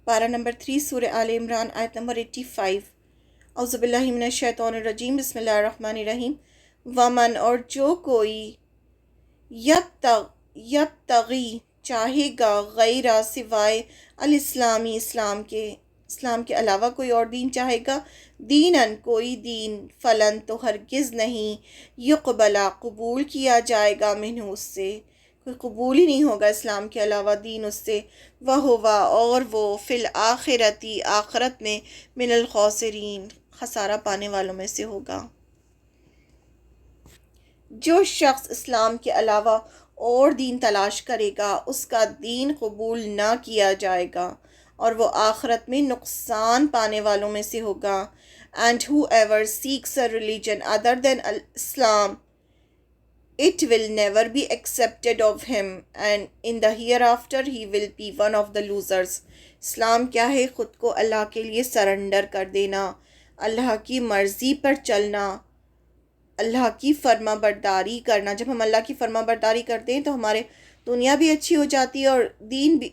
पारा नंबर 3 सूरह आल इमरान आयत नंबर 85। औज़ुबिल्लाहि मिनश्शैतानिर्रजीम बिस्मिल्लाहिर्रहमानिर्रहीम। वमन और जो कोई यब्तगी चाहेगा गैरा सिवाय अल इस्लामी इस्लाम के अलावा कोई और दीन चाहेगा, दीनन कोई दीन, फलन तो हरगिज़ नहीं, युक़बला कबूल किया जाएगा, मिन्हु उससे कोई कबूल ही नहीं होगा इस्लाम के अलावा दीन उससे, वहुवा और वो फिल आखिरती आखरत में मिनल खासिरीन खसारा पाने वालों में से होगा। जो शख्स इस्लाम के अलावा और दीन तलाश करेगा उसका दीन कबूल ना किया जाएगा और वो आखरत में नुकसान पाने वालों में से होगा। And whoever seeks a religion other than Islam, it will never be accepted of him and in the hereafter he will be one of the losers। इस्लाम क्या है? ख़ुद को अल्लाह के लिए सरेंडर कर देना, अल्लाह की मर्ज़ी पर चलना, अल्लाह की फर्मा बरदारी करना। जब हम अल्लाह की फर्मा बरदारी करते हैं तो हमारे दुनिया भी अच्छी हो जाती है और दीन भी,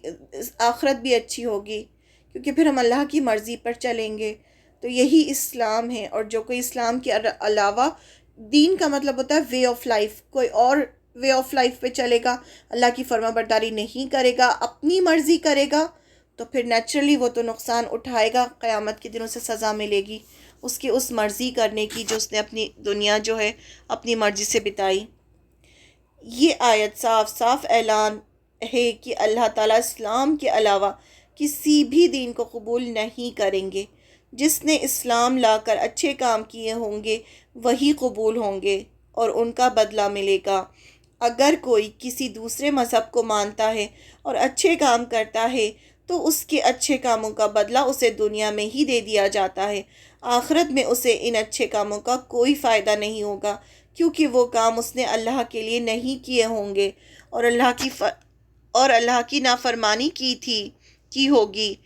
आखरत भी अच्छी होगी, क्योंकि फिर हम अल्लाह की मर्ज़ी पर चलेंगे। तो यही इस्लाम है। और जो कोई इस्लाम के अलावा, दीन का मतलब होता है वे ऑफ लाइफ, कोई और वे ऑफ लाइफ पे चलेगा, अल्लाह की फर्मा बरदारी नहीं करेगा, अपनी मर्ज़ी करेगा, तो फिर नेचुरली वो तो नुकसान उठाएगा, क़यामत के दिन उसे सज़ा मिलेगी उसकी उस मर्ज़ी करने की जो उसने अपनी दुनिया जो है अपनी मर्ज़ी से बिताई। ये आयत साफ साफ ऐलान है कि अल्लाह ताला इस्लाम के अलावा किसी भी दीन को कबूल नहीं करेंगे। जिसने इस्लाम लाकर अच्छे काम किए होंगे वही कबूल होंगे और उनका बदला मिलेगा। अगर कोई किसी दूसरे मज़हब को मानता है और अच्छे काम करता है तो उसके अच्छे कामों का बदला उसे दुनिया में ही दे दिया जाता है। आखिरत में उसे इन अच्छे कामों का कोई फ़ायदा नहीं होगा, क्योंकि वो काम उसने अल्लाह के लिए नहीं किए होंगे और अल्लाह की नाफरमानी की होगी।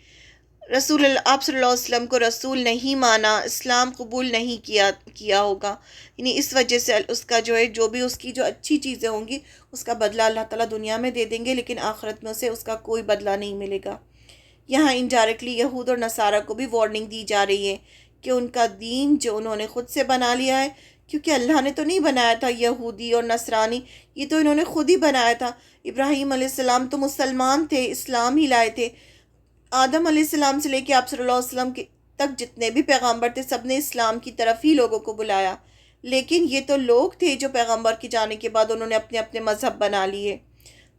रसूल आप सल्लल्लाहु अलैहि वसल्लम को रसूल नहीं माना, इस्लाम कबूल नहीं किया होगा। यानी इस वजह से उसका जो है, जो भी उसकी जो अच्छी चीज़ें होंगी उसका बदला अल्लाह ताला दुनिया में दे देंगे, लेकिन आखिरत में उसे उसका कोई बदला नहीं मिलेगा। यहाँ इनडायरेक्टली यहूद और नसारा को भी वार्निंग दी जा रही है कि उनका दीन जो उन्होंने ख़ुद से बना लिया है, क्योंकि अल्लाह ने तो नहीं बनाया था यहूदी और नसरानी, ये तो इन्होंने खुद ही बनाया था। इब्राहीम अलैहिस्सलाम तो मुसलमान थे, इस्लाम ही लाए थे। आदम अलैहिस्सलाम से लेके आप सल्लल्लाहु अलैहि वसल्लम तक जितने भी पैगंबर थे सब ने इस्लाम की तरफ ही लोगों को बुलाया, लेकिन ये तो लोग थे जो पैगंबर के जाने के बाद उन्होंने अपने अपने मज़हब बना लिए।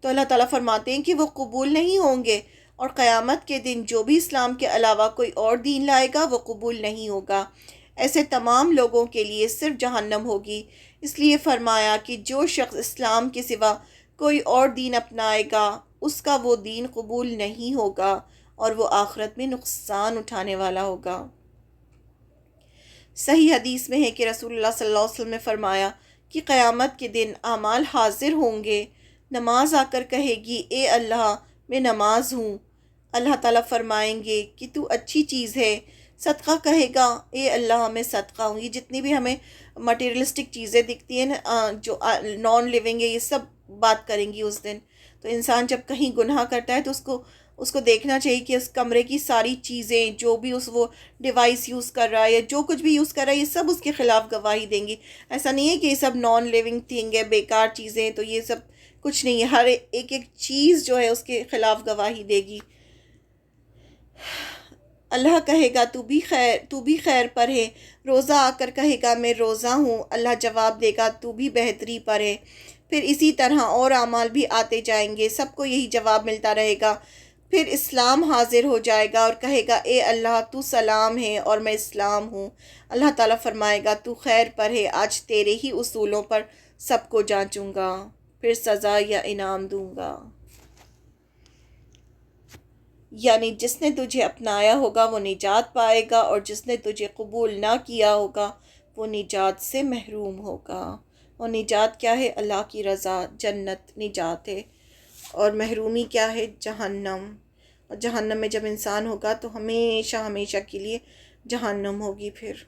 तो अल्लाह ताला फरमाते हैं कि वो कबूल नहीं होंगे और क़यामत के दिन जो भी इस्लाम के अलावा कोई और दीन लाएगा वो कबूल नहीं होगा। ऐसे तमाम लोगों के लिए सिर्फ जहन्नम होगी। इसलिए फ़रमाया कि जो शख्स इस्लाम के सिवा कोई और दीन अपनाएगा उसका वो दीन कबूल नहीं होगा और वो आखिरत में नुकसान उठाने वाला होगा। सही हदीस में है कि रसूलुल्लाह सल्लल्लाहु अलैहि वसल्लम ने फ़रमाया कि क़यामत के दिन अमाल हाजिर होंगे। नमाज आकर कहेगी, ए अल्लाह मैं नमाज हूँ। अल्लाह ताला फरमाएंगे कि तू अच्छी चीज़ है। सदका कहेगा, ए अल्लाह मैं सदका हूँ। ये जितनी भी हमें मटेरियलिस्टिक चीज़ें दिखती हैं ना, जो नॉन लिविंग है, ये सब बात करेंगी उस दिन। तो इंसान जब कहीं गुनाह करता है तो उसको देखना चाहिए कि उस कमरे की सारी चीज़ें, जो भी वो डिवाइस यूज़ कर रहा है या जो कुछ भी यूज़ कर रहा है, ये सब उसके ख़िलाफ़ गवाही देंगी। ऐसा नहीं है कि ये सब नॉन लिविंग थिंग है, बेकार चीज़ें, तो ये सब कुछ नहीं है। हर एक एक चीज़ जो है उसके ख़िलाफ़ गवाही देगी। अल्लाह कहेगा तू भी खैर पर है। रोज़ा आकर कहेगा मैं रोज़ा हूँ। अल्लाह जवाब देगा तू भी बेहतरी पर है। फिर इसी तरह और अमाल भी आते जाएंगे, सबको यही जवाब मिलता रहेगा। फिर इस्लाम हाजिर हो जाएगा और कहेगा, ए अल्लाह तू सलाम है और मैं इस्लाम हूँ। अल्लाह ताला फरमाएगा तू खैर पर है, आज तेरे ही उसूलों पर सबको जांचूंगा, फिर सज़ा या इनाम दूंगा। यानी जिसने तुझे अपनाया होगा वो निजात पाएगा और जिसने तुझे कबूल ना किया होगा वो निजात से महरूम होगा। और निजात क्या है? अल्लाह की रज़ा, जन्नत निजात है। और महरूमी क्या है? जहन्नम। और जहन्नम में जब इंसान होगा तो हमेशा हमेशा के लिए जहन्नम होगी फिर।